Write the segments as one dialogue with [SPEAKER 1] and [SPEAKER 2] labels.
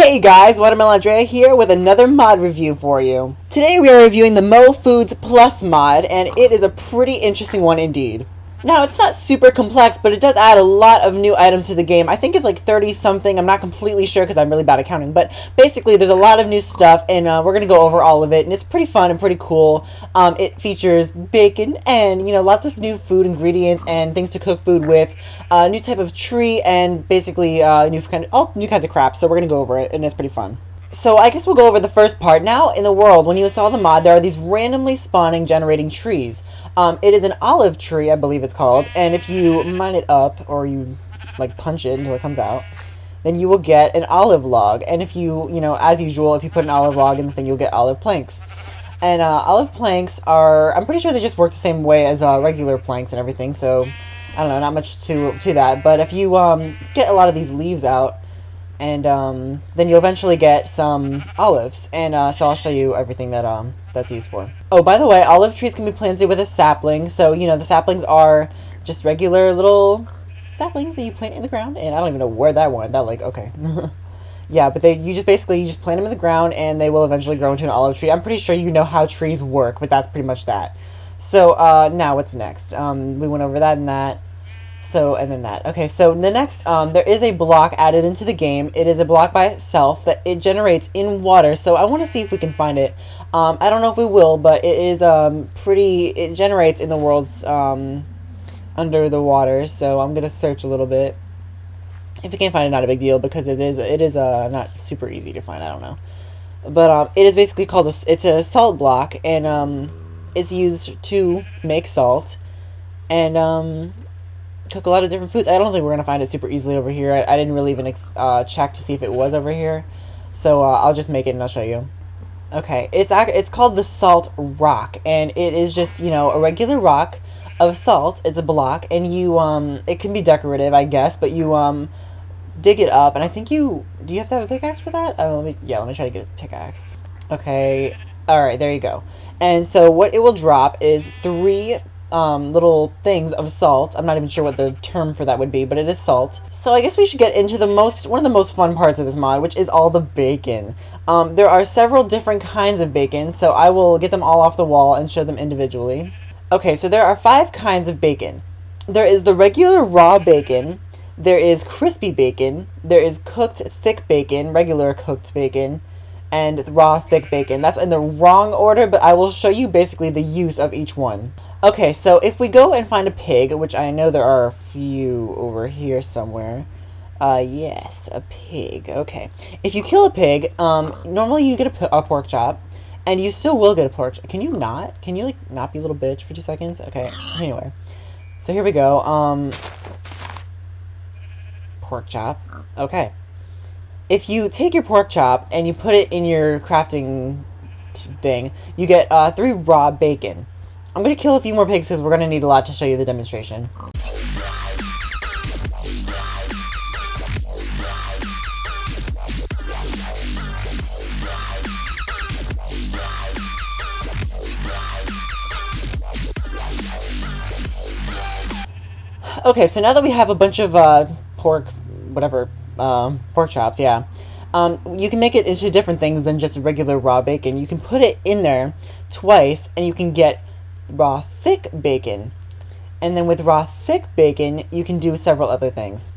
[SPEAKER 1] Hey guys, Watermelon Andrea here with another mod review for you. Today we are reviewing the Mo Foods Plus mod, and it is a pretty interesting one indeed. Now, it's not super complex, but it does add a lot of new items to the game. I think it's like 30 something, I'm not completely sure because I'm really bad at counting, but basically there's a lot of new stuff, and we're going to go over all of it, and it's pretty fun and pretty cool. It features bacon and, lots of new food ingredients and things to cook food with, a new type of tree, and basically all new kinds of crap, so we're going to go over it, and it's pretty fun. So I guess we'll go over the first part. Now, in the world, when you install the mod, there are these randomly spawning generating trees. It is an olive tree, I believe it's called, and if you mine it up, or you, punch it until it comes out, then you will get an olive log. And if you, as usual, if you put an olive log in the thing, you'll get olive planks. And olive planks are, I'm pretty sure they just work the same way as regular planks and everything, so, I don't know, not much to that. But if you get a lot of these leaves out, and then you'll eventually get some olives, and so I'll show you everything that that's used for. Oh, by the way, olive trees can be planted with a sapling, so the saplings are just regular little saplings that you plant in the ground, and I don't even know where that went. That okay. Yeah, but you just plant them in the ground, and they will eventually grow into an olive tree. I'm pretty sure you know how trees work, but that's pretty much that. So now what's next? We went over that and that. So, and then that. Okay, so the next, there is a block added into the game. It is a block by itself that it generates in water, so I want to see if we can find it. I don't know if we will, but it is, it generates in the world's, under the water, so I'm going to search a little bit. If you can't find it, not a big deal, because it is not super easy to find, I don't know. But, it is basically called, it's a salt block, and, it's used to make salt, and, cook a lot of different foods. I don't think we're going to find it super easily over here. I didn't really even check to see if it was over here. So I'll just make it and I'll show you. Okay, it's called the salt rock, and it is just, a regular rock of salt. It's a block, and it can be decorative, I guess, but you dig it up, and I think do you have to have a pickaxe for that? Let me try to get a pickaxe. Okay, alright, there you go. And so what it will drop is 3 little things of salt. I'm not even sure what the term for that would be, but it is salt. So I guess we should get into one of the most fun parts of this mod, which is all the bacon. There are several different kinds of bacon, so I will get them all off the wall and show them individually. Okay, so there are 5 kinds of bacon. There is the regular raw bacon, there is crispy bacon, there is cooked thick bacon, regular cooked bacon, and raw thick bacon. That's in the wrong order, but I will show you basically the use of each one. Okay, so if we go and find a pig, which I know there are a few over here somewhere. Yes, a pig. Okay. If you kill a pig, normally you get a pork chop, and you still will get a pork chop. Can you not? Can you, not be a little bitch for 2 seconds? Okay, anyway. So here we go. Pork chop. Okay. If you take your pork chop and you put it in your crafting thing, you get 3 raw bacon. I'm going to kill a few more pigs because we're going to need a lot to show you the demonstration. Okay, so now that we have a bunch of pork chops, yeah. You can make it into different things than just regular raw bacon. You can put it in there twice, and you can get raw thick bacon. And then with raw thick bacon, you can do several other things.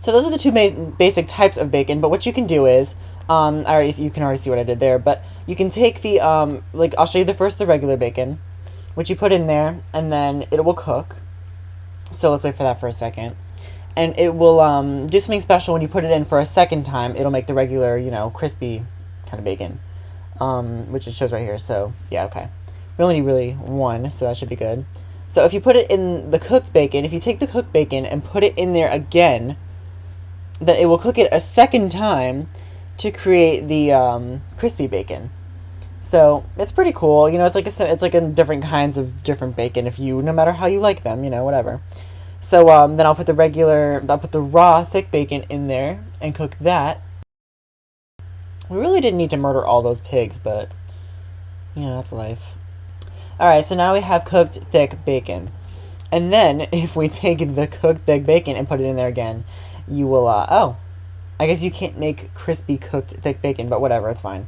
[SPEAKER 1] So those are the 2 basic types of bacon, but what you can do is, you can already see what I did there, but you can take the, I'll show you the regular bacon, which you put in there, and then it will cook. So let's wait for that for a second. And it will do something special when you put it in for a second time. It'll make the regular, crispy kind of bacon, which it shows right here. So, yeah, okay. We only need really 1, so that should be good. So if you put it in the cooked bacon, if you take the cooked bacon and put it in there again, then it will cook it a second time to create the crispy bacon. So it's pretty cool. It's like in different kinds of different bacon, no matter how you like them, whatever. So then I'll put the raw thick bacon in there and cook that. We really didn't need to murder all those pigs, but that's life. Alright, so now we have cooked thick bacon. And then, if we take the cooked thick bacon and put it in there again, you will, oh, I guess you can't make crispy cooked thick bacon, but whatever, it's fine.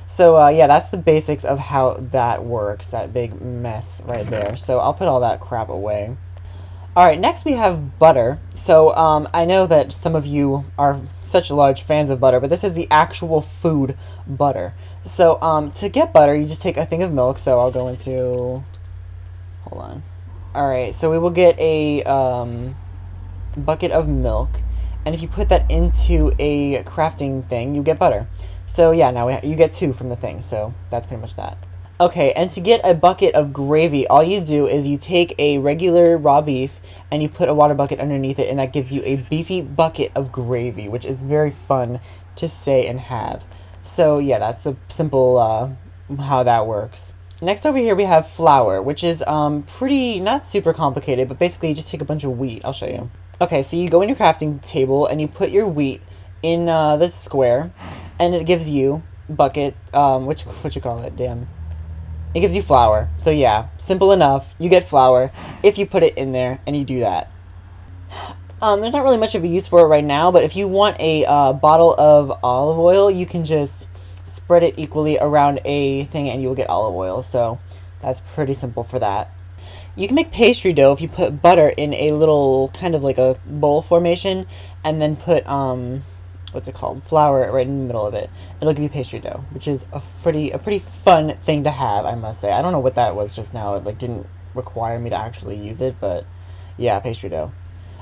[SPEAKER 1] So yeah, that's the basics of how that works, that big mess right there. So I'll put all that crap away. Alright, next we have butter. So I know that some of you are such large fans of butter, but this is the actual food butter. So to get butter, you just take a thing of milk. So I'll go into... Hold on. Alright, so we will get a bucket of milk. And if you put that into a crafting thing, you get butter. So yeah, now you get 2 from the thing, so that's pretty much that. Okay, and to get a bucket of gravy, all you do is you take a regular raw beef and you put a water bucket underneath it, and that gives you a beefy bucket of gravy, which is very fun to say and have. So yeah, that's the simple how that works. Next over here we have flour, which is pretty, not super complicated, but basically you just take a bunch of wheat. I'll show you. Okay, so you go in your crafting table and you put your wheat in this square, and it gives you bucket, what you call it, damn. It gives you flour. So yeah, simple enough. You get flour if you put it in there and you do that. There's not really much of a use for it right now, but if you want a bottle of olive oil, you can just spread it equally around a thing and you will get olive oil. So that's pretty simple for that. You can make pastry dough if you put butter in a little kind of like a bowl formation and then put what's it called, flour right in the middle of it. It'll give you pastry dough, which is a pretty fun thing to have, I must say. I don't know what that was just now. It like didn't require me to actually use it, but yeah, pastry dough.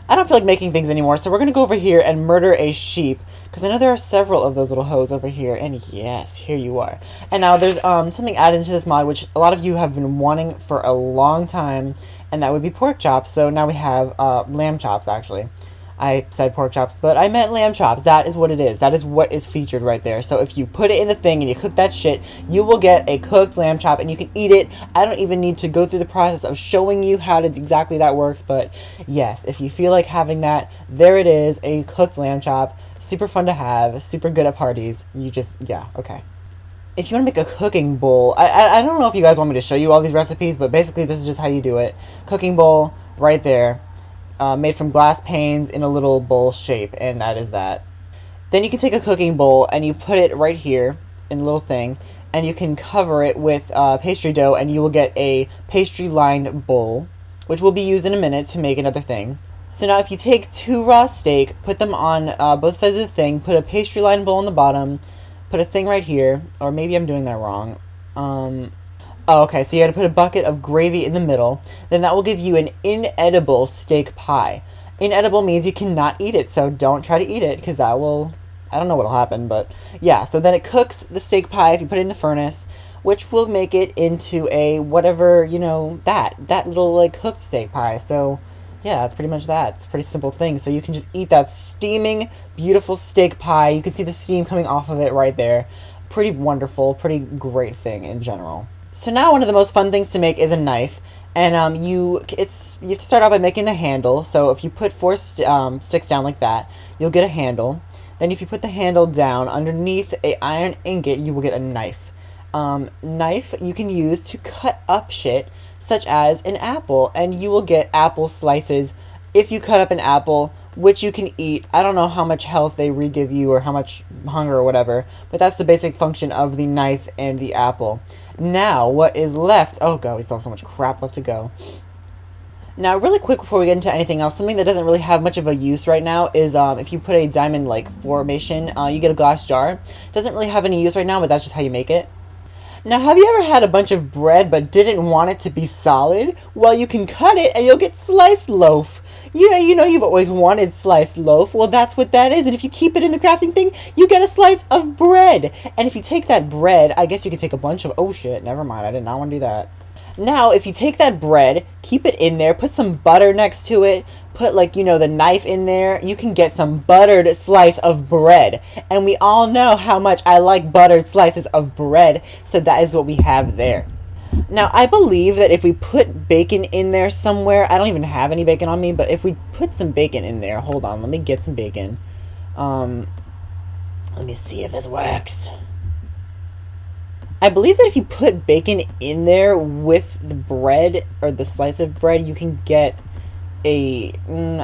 [SPEAKER 1] I don't feel like making things anymore, so we're gonna go over here and murder a sheep, because I know there are several of those little hoes over here, and yes, here you are. And now there's something added into this mod which a lot of you have been wanting for a long time, and that would be pork chops. So now we have lamb chops, actually. I said pork chops, but I meant lamb chops. That is what it is. That is what is featured right there. So if you put it in the thing and you cook that shit, you will get a cooked lamb chop and you can eat it. I don't even need to go through the process of showing you how to exactly that works, but yes, if you feel like having that, there it is, a cooked lamb chop. Super fun to have, super good at parties. You just, yeah, okay. If you want to make a cooking bowl, I don't know if you guys want me to show you all these recipes, but basically this is just how you do it. Cooking bowl, right there. Made from glass panes in a little bowl shape, and that is that. Then you can take a cooking bowl and you put it right here in a little thing, and you can cover it with pastry dough, and you will get a pastry lined bowl, which will be used in a minute to make another thing. So now if you take 2 raw steak, put them on both sides of the thing, put a pastry lined bowl on the bottom, put a thing right here, or maybe I'm doing that wrong. Oh, okay, so you gotta put a bucket of gravy in the middle. Then that will give you an inedible steak pie. Inedible means you cannot eat it, so don't try to eat it, because that will... I don't know what'll happen, but... Yeah, so then it cooks the steak pie if you put it in the furnace, which will make it into a whatever, you know, that little, like, cooked steak pie. So, yeah, that's pretty much that. It's a pretty simple thing. So you can just eat that steaming, beautiful steak pie. You can see the steam coming off of it right there. Pretty wonderful, pretty great thing in general. So now one of the most fun things to make is a knife, and you have to start out by making the handle. So if you put 4 sticks down like that, you'll get a handle. Then if you put the handle down underneath a iron ingot, you will get a knife. Knife you can use to cut up shit, such as an apple, and you will get apple slices if you cut up an apple, which you can eat. I don't know how much health they re-give you or how much hunger or whatever, but that's the basic function of the knife and the apple. Now, what is left... Oh, God, we still have so much crap left to go. Now, really quick before we get into anything else, something that doesn't really have much of a use right now is if you put a diamond-like formation, you get a glass jar. Doesn't really have any use right now, but that's just how you make it. Now, have you ever had a bunch of bread but didn't want it to be solid? Well, you can cut it and you'll get sliced loaf. Yeah, you know you've always wanted sliced loaf. Well, that's what that is. And if you keep it in the crafting thing, you get a slice of bread. And if you take that bread, I guess you could take a bunch of... Oh, shit. Never mind. I did not want to do that. Now, if you take that bread, keep it in there, put some butter next to it, put, like, you know, the knife in there, you can get some buttered slice of bread. And we all know how much I like buttered slices of bread, so that is what we have there. Now, I believe that if we put bacon in there somewhere, I don't even have any bacon on me, but if we put some bacon in there, hold on, let me get some bacon. Let me see if this works. I believe that if you put bacon in there with the bread, or the slice of bread, you can get I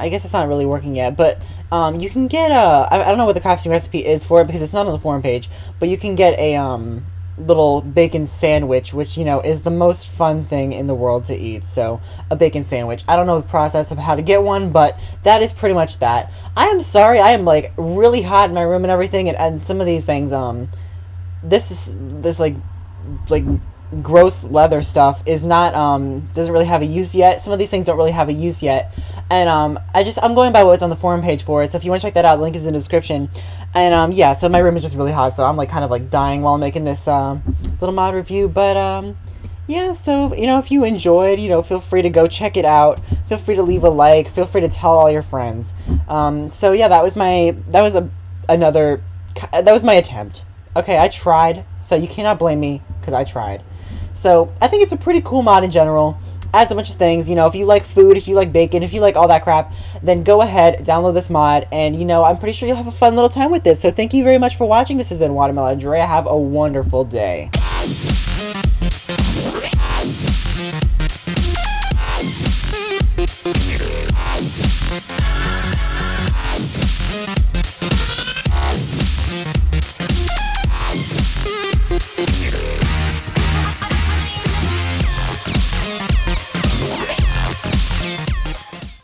[SPEAKER 1] guess it's not really working yet, but you can get I don't know what the crafting recipe is for it because it's not on the forum page, but you can get a little bacon sandwich, which, you know, is the most fun thing in the world to eat. So a bacon sandwich. I don't know the process of how to get one, but that is pretty much that. I am sorry, I am like really hot in my room and everything, and some of these things, this like gross leather stuff is not doesn't really have a use yet. Some of these things don't really have a use yet, and I'm going by what's on the forum page for it. So if you want to check that out, the link is in the description. And yeah, so my room is just really hot, so I'm like kind of like dying while I'm making this little mod review. But yeah, so, you know, if you enjoyed, you know, feel free to go check it out. Feel free to leave a like. Feel free to tell all your friends. So yeah, that was my attempt. Okay, I tried, so you cannot blame me because I tried. So I think it's a pretty cool mod in general. Adds a bunch of things. You know, if you like food, if you like bacon, if you like all that crap, then go ahead, download this mod, and, you know, I'm pretty sure you'll have a fun little time with it. So thank you very much for watching. This has been Watermelon Drea. Have a wonderful day.